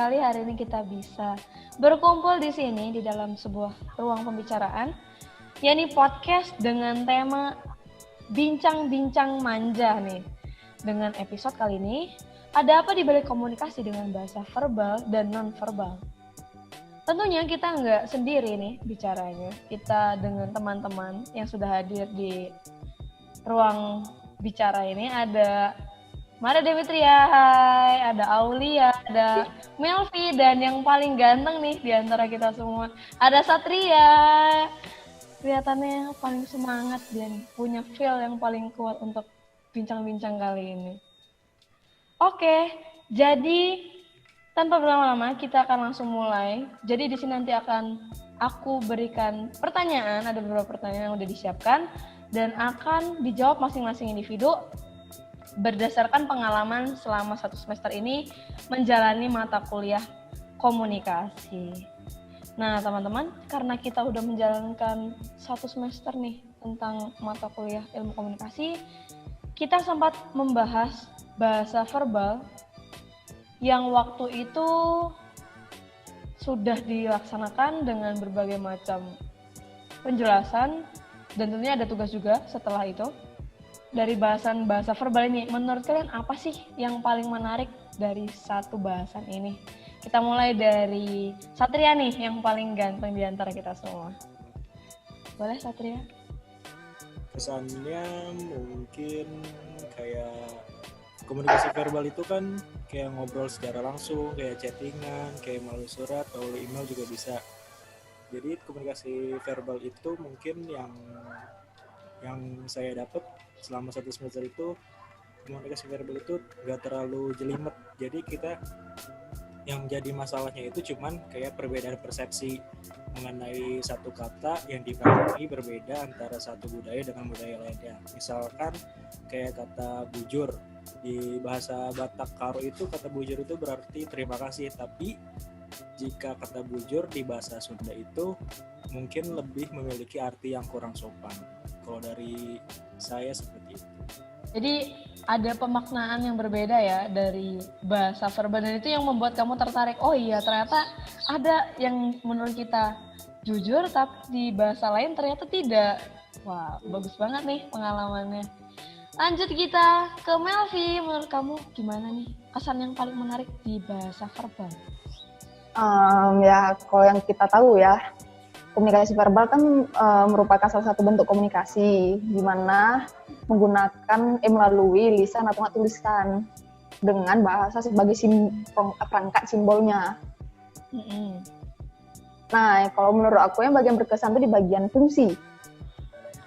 sekali hari ini kita bisa berkumpul di sini di dalam sebuah ruang pembicaraan, yakni podcast dengan tema bincang-bincang manja nih. Dengan episode kali ini, ada apa di balik komunikasi dengan bahasa verbal dan non-verbal? Tentunya kita nggak sendiri nih bicaranya. Kita dengan teman-teman yang sudah hadir di ruang bicara ini. Ada Mara Demetria, hai, ada Aulia, ada Melvi, dan yang paling ganteng nih di antara kita semua, ada Satria. Kelihatannya paling semangat dan punya feel yang paling kuat untuk bincang-bincang kali ini. Oke, jadi tanpa berlama-lama kita akan langsung mulai. Jadi di sini nanti akan aku berikan pertanyaan, ada beberapa pertanyaan yang udah disiapkan dan akan dijawab masing-masing individu berdasarkan pengalaman selama 1 semester ini menjalani mata kuliah komunikasi. Nah teman-teman, karena kita udah menjalankan 1 semester nih tentang mata kuliah ilmu komunikasi, kita sempat membahas bahasa verbal yang waktu itu sudah dilaksanakan dengan berbagai macam penjelasan dan tentunya ada tugas juga setelah itu. Dari bahasan bahasa verbal ini, menurut kalian apa sih yang paling menarik dari satu bahasan ini? Kita mulai dari Satria nih, yang paling ganteng di antara kita semua. Boleh Satria? Kesannya mungkin kayak komunikasi verbal itu kan kayak ngobrol secara langsung, kayak chattingan, kayak melalui surat, melalui email juga bisa. Jadi komunikasi verbal itu mungkin yang saya dapat selama 1 semester itu, komunikasi verbal itu nggak terlalu jelimet. Jadi kita yang jadi masalahnya itu cuman kayak perbedaan persepsi mengenai satu kata yang dipahami berbeda antara satu budaya dengan budaya lainnya. Misalkan kayak kata bujur, di bahasa Batak Karo itu kata bujur itu berarti terima kasih, tapi jika kata bujur di bahasa Sunda itu mungkin lebih memiliki arti yang kurang sopan. Kalau dari saya seperti itu. Jadi ada pemaknaan yang berbeda ya dari bahasa verbal, dan itu yang membuat kamu tertarik. Oh iya, ternyata ada yang menurut kita jujur tapi di bahasa lain ternyata tidak. Wah, bagus banget nih pengalamannya. Lanjut kita ke Melvi, menurut kamu gimana nih kesan yang paling menarik di bahasa verbal? Ya kalau yang kita tahu ya, komunikasi verbal kan merupakan salah satu bentuk komunikasi di mana menggunakan melalui lisan atau tulisan dengan bahasa sebagai perangkat simbolnya. Nah, kalau menurut aku yang bagian berkesan itu di bagian fungsi.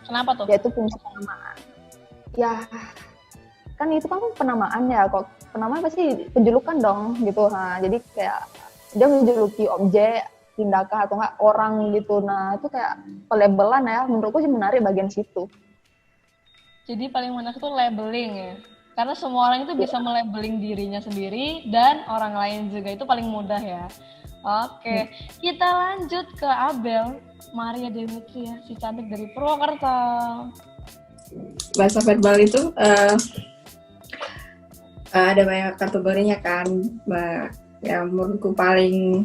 Kenapa tuh? Yaitu fungsi penamaan. Ya, kan itu kan penamaan ya. Kok penamaan pasti penjulukan dong gitu. Nah, jadi kayak dia menjuluki objek, tindakan atau enggak orang gitu. Nah, itu kayak pelabelan ya. Menurutku sih menarik bagian situ. Jadi paling menarik itu labeling ya. Karena semua orang itu bisa melabeling dirinya sendiri dan orang lain juga, itu paling mudah ya. Oke, kita lanjut ke Abel, Maria Demetria, si cantik dari Purwokerto. Bahasa verbal itu ada banyak kategorinya kan. Yang menurutku paling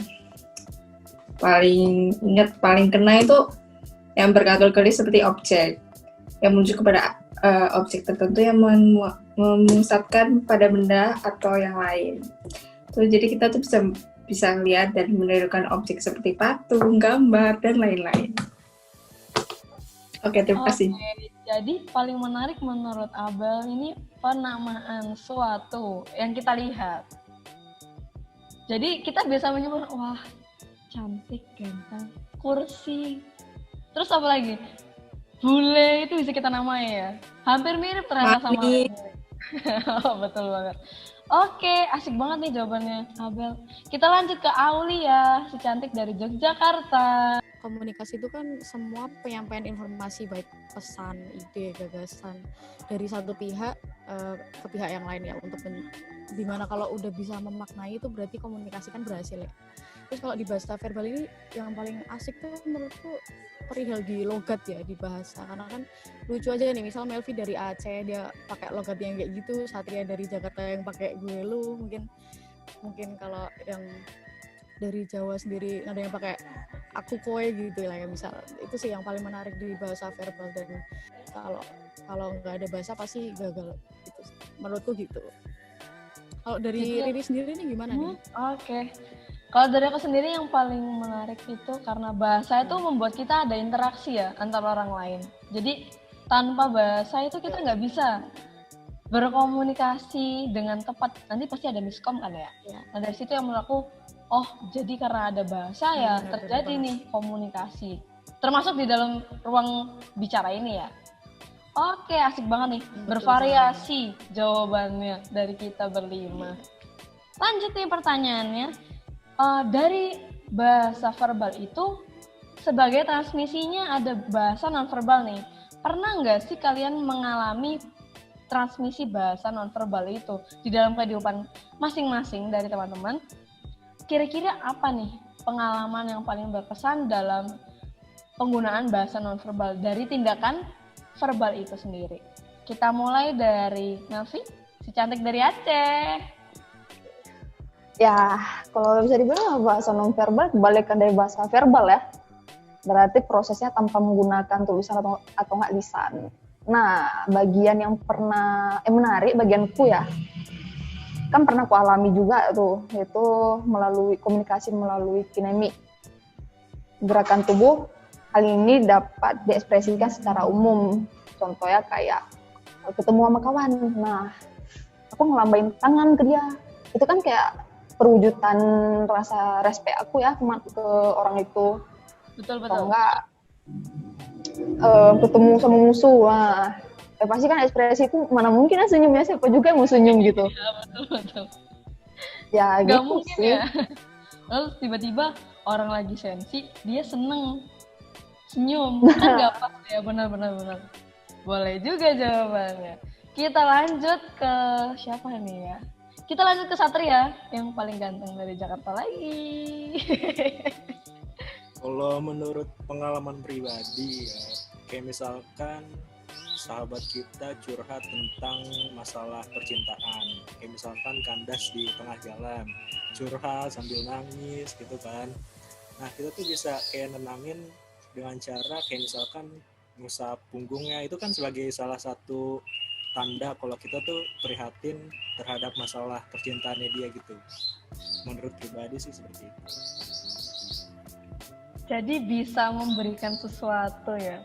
ingat, paling kena itu yang berkategori seperti objek yang menuju kepada objek tertentu yang memusatkan pada benda atau yang lain. Terus jadi kita tuh bisa melihat dan menirukan objek seperti patung, gambar dan lain-lain. Oke, terima kasih. Jadi paling menarik menurut Abel ini penamaan suatu yang kita lihat. Jadi kita bisa menyebut, wah cantik, ganteng, kursi. Terus apa lagi? Bule itu bisa kita namai ya. Hampir mirip ternyata sama bule. Oh, betul banget. Oke, asik banget nih jawabannya Abel. Kita lanjut ke Aulia, si cantik dari Yogyakarta. Komunikasi itu kan semua penyampaian informasi, baik pesan, ide, gagasan dari satu pihak ke pihak yang lain ya, untuk dimana kalau udah bisa memaknai itu berarti komunikasi kan berhasil ya. Terus kalau di bahasa verbal ini yang paling asik tuh menurutku perihal di logat ya, di bahasa, karena kan lucu aja nih, misal Melvi dari Aceh dia pakai logat yang kayak gitu, Satria dari Jakarta yang pakai gue lu, mungkin mungkin kalau yang dari Jawa sendiri ada yang pakai aku kowe gitu lah ya misal. Itu sih yang paling menarik di bahasa verbal, dan kalau nggak ada bahasa pasti gagal gitu. Menurutku gitu. Kalau dari Justru- Riri sendiri nih gimana nih? Oke. Kalau dari aku sendiri yang paling menarik itu karena bahasa itu membuat kita ada interaksi ya antara orang lain. Jadi tanpa bahasa itu kita nggak bisa berkomunikasi dengan tepat. Nanti pasti ada miskom kan ya. Ya. Nah dari situ yang menurut aku, oh jadi karena ada bahasa ya Benar, terjadi benar nih komunikasi. Termasuk di dalam ruang bicara ini ya. Oke, asik banget nih. Betul Bervariasi jawabannya dari kita berlima. Lanjut nih pertanyaannya. Dari bahasa verbal itu, sebagai transmisinya ada bahasa nonverbal nih. Pernah nggak sih kalian mengalami transmisi bahasa nonverbal itu di dalam kehidupan masing-masing dari teman-teman? Kira-kira apa nih pengalaman yang paling berkesan dalam penggunaan bahasa nonverbal dari tindakan verbal itu sendiri? Kita mulai dari Nelvi, si cantik dari Aceh. Ya, kalau bisa dibilang bahasa nonverbal kebalikan dari bahasa verbal ya. Berarti prosesnya tanpa menggunakan tulisan atau nggak lisan. Nah, bagian yang menarik bagianku ya, kan pernah aku alami juga tuh, yaitu melalui komunikasi melalui kinemik. Gerakan tubuh hal ini dapat diekspresikan secara umum. Contohnya kayak ketemu sama kawan, nah aku ngelambain tangan ke dia. Itu kan kayak perwujudan rasa respect aku ya ke orang itu. Betul. Atau enggak ketemu sama musuh, wah pasti kan ekspresi itu mana mungkin ya senyumnya, siapa juga yang mau senyum gitu. Ya, betul. Ya Gak gitu mungkin sih. ya. Lalu tiba-tiba orang lagi sensi, dia seneng senyum. Kan gak pas ya, benar. Boleh juga jawabannya. Kita lanjut ke siapa nih ya? Kita lanjut ke Satria, yang paling ganteng dari Jakarta lagi. Kalau menurut pengalaman pribadi ya, kayak misalkan sahabat kita curhat tentang masalah percintaan, kayak misalkan kandas di tengah jalan, curhat sambil nangis gitu kan. Nah kita tuh bisa kayak nenangin dengan cara kayak misalkan ngusap punggungnya, itu kan sebagai salah satu tanda kalau kita tuh prihatin terhadap masalah percintaannya dia gitu. Menurut pribadi sih seperti itu. Jadi bisa memberikan sesuatu ya.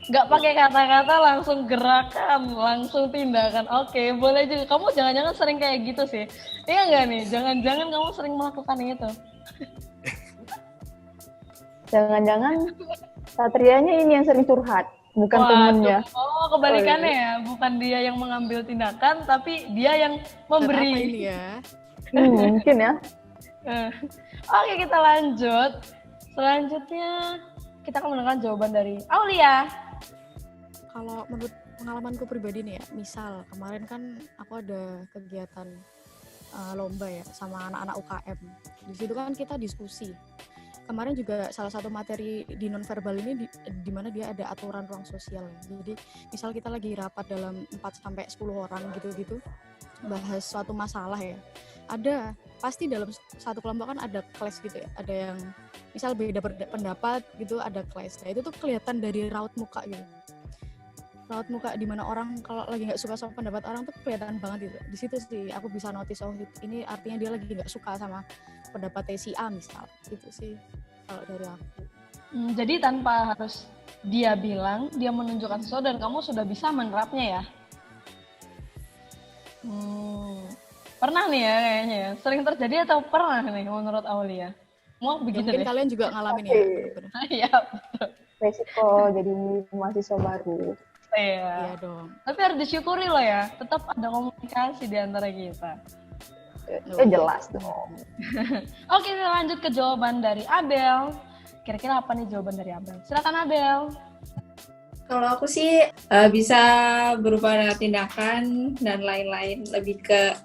Nggak pakai kata-kata, langsung gerakan, langsung tindakan. Oke, boleh juga. Kamu jangan-jangan sering kayak gitu sih. Iya nggak nih? Jangan-jangan kamu sering melakukan itu. Jangan-jangan Satrianya ini yang sering curhat, bukan temennya. Oh, kebalikannya ya. Bukan dia yang mengambil tindakan, tapi dia yang Apa memberi. ini ya? Mungkin ya. Oke, kita lanjut. Selanjutnya, kita akan mendengar jawaban dari Aulia. Kalau menurut pengalamanku pribadi nih ya, misal kemarin kan aku ada kegiatan lomba ya sama anak-anak UKM. Di situ kan kita diskusi. Kemarin juga salah satu materi di nonverbal ini di mana dia ada aturan ruang sosial. Jadi misal kita lagi rapat dalam 4-10 orang gitu-gitu, bahas suatu masalah ya. Ada, pasti dalam satu kelompok kan ada clash gitu ya. Ada yang misal beda pendapat gitu, ada clash. Nah itu tuh kelihatan dari raut muka gitu. Raut muka di mana orang kalau lagi nggak suka sama pendapat orang tuh kelihatan banget gitu. Di situ sih aku bisa notice, oh ini artinya dia lagi nggak suka sama pendapat si A misal. Gitu sih kalau dari aku. Jadi tanpa harus dia bilang, dia menunjukkan sesuatu dan kamu sudah bisa menerapnya ya. Pernah nih ya kayaknya ya. Sering terjadi atau pernah nih menurut Aulia? Mau begitu Mungkin deh. kalian juga ngalamin ya. Bener-bener. Iya, betul. Resiko jadi mahasiswa baru. Iya. Iya dong. Tapi harus disyukuri loh ya. Tetap ada komunikasi di antara kita. Jelas dong. Oke, kita lanjut ke jawaban dari Abel. Kira-kira apa nih jawaban dari Abel? Silakan Abel. Kalau aku sih bisa berupa tindakan dan lain-lain, lebih ke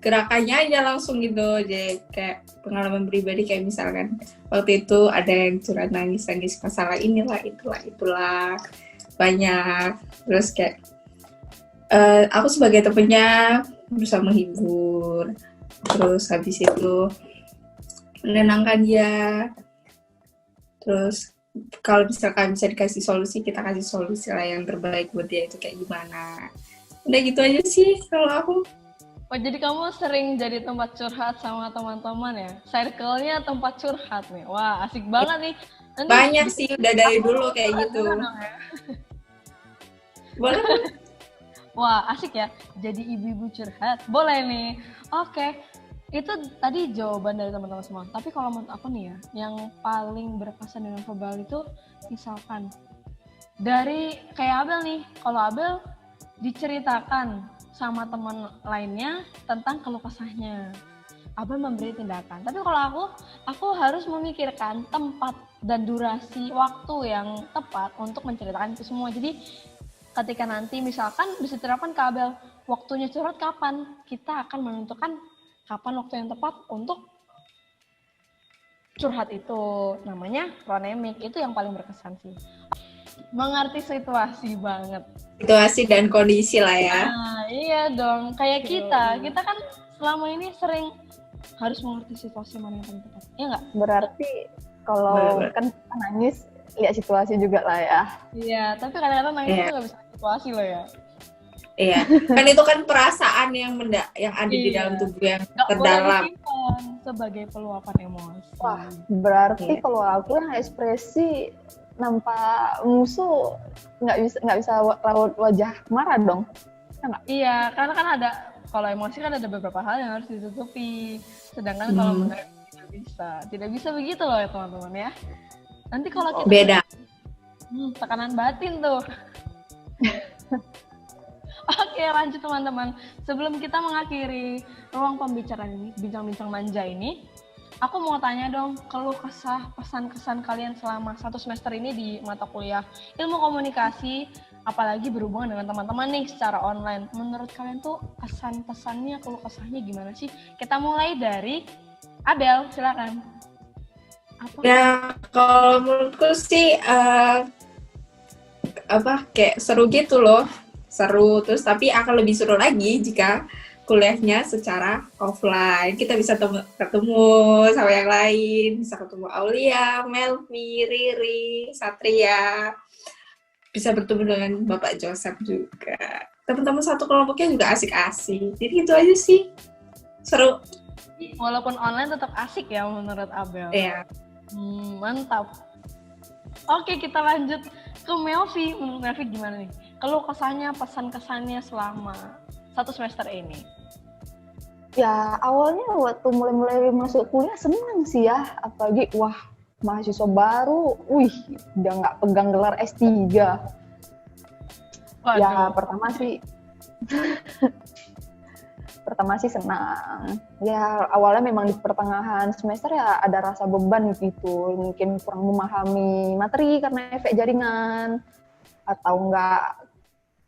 gerakannya aja langsung gitu. Jadi kayak pengalaman pribadi, kayak misalkan waktu itu ada yang curhat nangis masalah inilah itulah banyak. Terus kayak aku sebagai temennya berusaha menghibur, terus habis itu menenangkan dia, terus kalau misalkan bisa dikasih solusi, kita kasih solusi lah yang terbaik buat dia itu kayak gimana. Udah gitu aja sih kalau aku. Oh, jadi kamu sering jadi tempat curhat sama teman-teman ya? Circle-nya tempat curhat nih. Wah, asik banget nih. Nanti Banyak sih, udah dari dulu kayak gitu. dong ya. Boleh? Wah, asik ya. Jadi ibu-ibu curhat. Boleh nih. Oke. Itu tadi jawaban dari teman-teman semua. Tapi kalau menurut aku nih ya, yang paling berkesan dengan verbal itu misalkan dari kayak Abel nih. Kalau Abel diceritakan sama teman lainnya tentang keluh kesahnya. Abel memberi tindakan. Tapi kalau aku harus memikirkan tempat dan durasi waktu yang tepat untuk menceritakan itu semua. Jadi ketika nanti misalkan bisa diterapkan ke Abel, waktunya curhat kapan? Kita akan menentukan kapan waktu yang tepat untuk curhat itu. Namanya pronemik, itu yang paling berkesan sih. Mengerti situasi banget. Situasi dan kondisi lah ya. Nah, iya dong. Kayak kita kan selama ini sering harus mengerti situasi mana yang paling tepat. Iya nggak? Berarti kalau Bener-bener. kan kita nangis, lihat situasi juga lah ya. Iya, tapi kadang-kadang nangis Iya. itu nggak bisa situasi loh ya. Iya, kan itu kan perasaan yang ada di Iya. dalam tubuh yang Nggak boleh terdalam. disimpan sebagai peluapan emosi. Wah, berarti Iya. kalau aku yang ekspresi nampak musuh nggak bisa raut wajah marah dong. Iya, karena kan ada, kalau emosi kan ada beberapa hal yang harus ditutupi. Sedangkan kalau menarik tidak bisa. Tidak bisa begitu loh ya teman-teman ya. Nanti kalau kita Beda. tekanan batin tuh. Oke, lanjut teman-teman. Sebelum kita mengakhiri ruang pembicaraan ini, bincang-bincang manja ini, aku mau tanya dong, keluh kesah pesan-kesan kalian selama 1 semester ini di mata kuliah ilmu komunikasi, apalagi berhubungan dengan teman-teman nih secara online. Menurut kalian tuh kesan-pesannya, keluh kesahnya gimana sih? Kita mulai dari Abel, silakan. Apa? Ya, kalau menurutku sih kayak seru gitu loh. Seru, terus tapi akan lebih seru lagi jika kuliahnya secara offline. Kita bisa ketemu sama yang lain, bisa ketemu Aulia, Melvi, Riri, Satria, bisa bertemu dengan Bapak Joseph juga. Teman-teman satu kelompoknya juga asik-asik. Jadi itu aja sih, seru. Walaupun online tetap asik ya menurut Abel. Ya. Mantap. Oke, kita lanjut ke Melvi. Menurut Melvi gimana nih? Keluh kesahnya, pesan-kesannya selama 1 semester ini. Ya awalnya waktu mulai masuk kuliah senang sih ya, apalagi wah mahasiswa baru, udah nggak pegang gelar S3. Waduh. Ya pertama sih senang. Ya awalnya memang di pertengahan semester ya ada rasa beban gitu, mungkin kurang memahami materi karena efek jaringan, atau enggak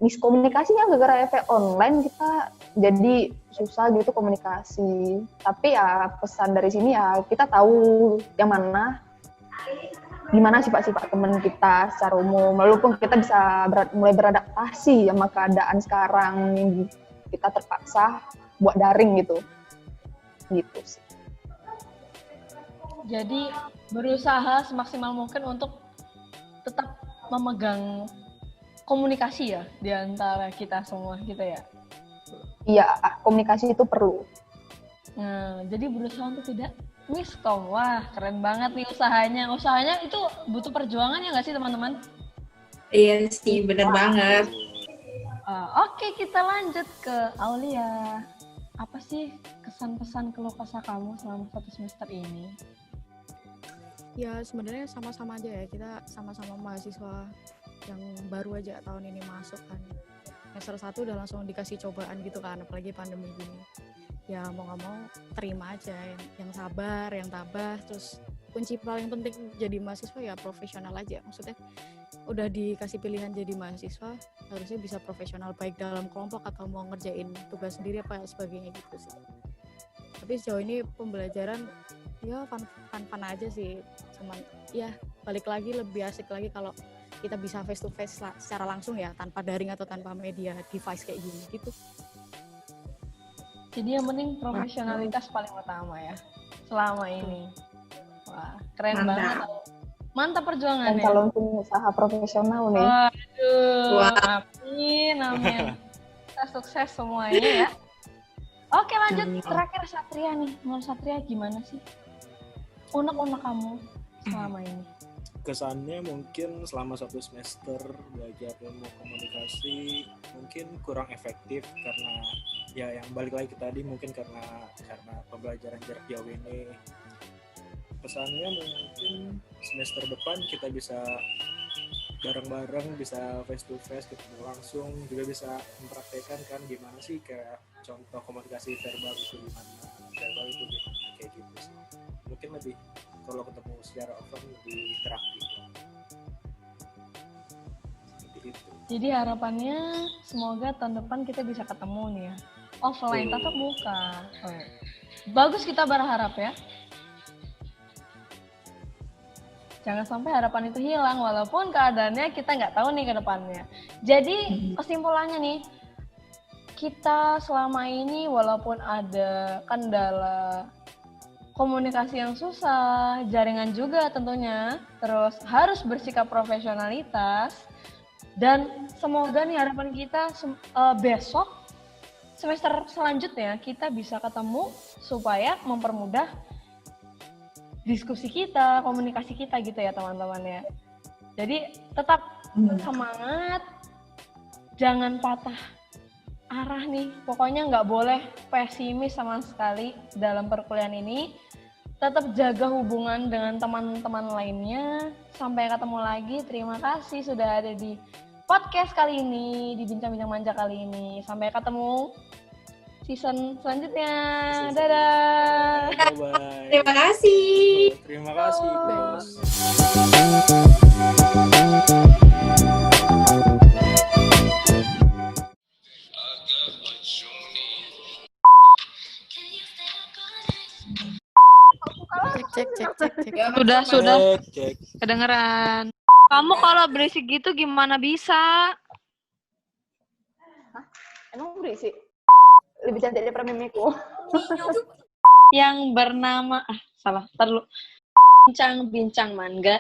miskomunikasinya gara-gara efek online kita jadi susah gitu komunikasi. Tapi ya pesan dari sini ya kita tahu yang mana gimana sifat-sifat teman kita secara umum, walaupun kita bisa mulai beradaptasi sama keadaan sekarang kita terpaksa buat daring gitu sih. Jadi berusaha semaksimal mungkin untuk tetap memegang komunikasi ya di antara kita semua gitu ya. Iya, komunikasi itu perlu. Nah, jadi berusaha untuk tidak miskom. Wah, keren banget nih usahanya. Usahanya itu butuh perjuangan ya nggak sih teman-teman? Iya sih, bener banget. Oke, kita lanjut ke Aulia. Apa sih kesan-pesan keluh kesah kamu selama 1 semester ini? Ya sebenarnya sama-sama aja ya, kita sama-sama mahasiswa yang baru aja tahun ini masuk kan. Semester 1 udah langsung dikasih cobaan gitu kan, apalagi pandemi gini. Ya mau nggak mau terima aja, yang sabar, yang tabah. Terus kunci paling penting jadi mahasiswa ya profesional aja. Maksudnya udah dikasih pilihan jadi mahasiswa, harusnya bisa profesional baik dalam kelompok atau mau ngerjain tugas sendiri apa sebagainya gitu sih. Tapi sejauh ini pembelajaran ya fun aja sih. Cuman ya balik lagi lebih asik lagi kalau kita bisa face to face secara langsung ya, tanpa daring atau tanpa media device kayak gini gitu. Jadi yang penting profesionalitas paling utama ya selama ini. Wah, keren Mantap. banget. Mantap Dan perjuangannya. calon pengusaha profesional nih. Waduh, Wah. amin, amin. Kita sukses semuanya ya. Oke, lanjut. Terakhir Satria nih. Menurut Satria gimana sih unek-unek kamu selama ini? Kesannya mungkin selama 1 semester belajar ilmu komunikasi mungkin kurang efektif karena ya yang balik lagi ke tadi mungkin karena pembelajaran jarak jauh ini. Pesannya mungkin semester depan kita bisa bareng-bareng, bisa face to face, ketemu langsung, juga bisa mempraktekkan kan gimana sih kayak contoh komunikasi verbal itu gimana, verbal itu gimana, kayak gitu sih. Mungkin lebih kalau ketemu secara offline lebih interaktif. Seperti itu. Jadi harapannya semoga tahun depan kita bisa ketemu nih ya. Offline, tatap muka. Bagus kita berharap ya. Jangan sampai harapan itu hilang walaupun keadaannya kita nggak tahu nih ke depannya. Jadi kesimpulannya nih, kita selama ini walaupun ada kendala komunikasi yang susah, jaringan juga tentunya, terus harus bersikap profesionalitas, dan semoga nih harapan kita besok semester selanjutnya kita bisa ketemu supaya mempermudah diskusi kita, komunikasi kita gitu ya teman-teman ya. Jadi tetap semangat, jangan patah arah nih. Pokoknya nggak boleh pesimis sama sekali dalam perkuliahan ini. Tetap jaga hubungan dengan teman-teman lainnya. Sampai ketemu lagi. Terima kasih sudah ada di podcast kali ini, di Bincang-Bincang Manja kali ini. Sampai ketemu season selanjutnya. Dadah. Bye-bye. Terima kasih. Terima kasih, Bos. Cek. Sudah. Cek. Kedengeran. Kamu kalau berisik gitu gimana bisa? Emang berisik? Lebih cantik daripada mimiku. Yang bernama salah. Ntar dulu. Bincang mangga.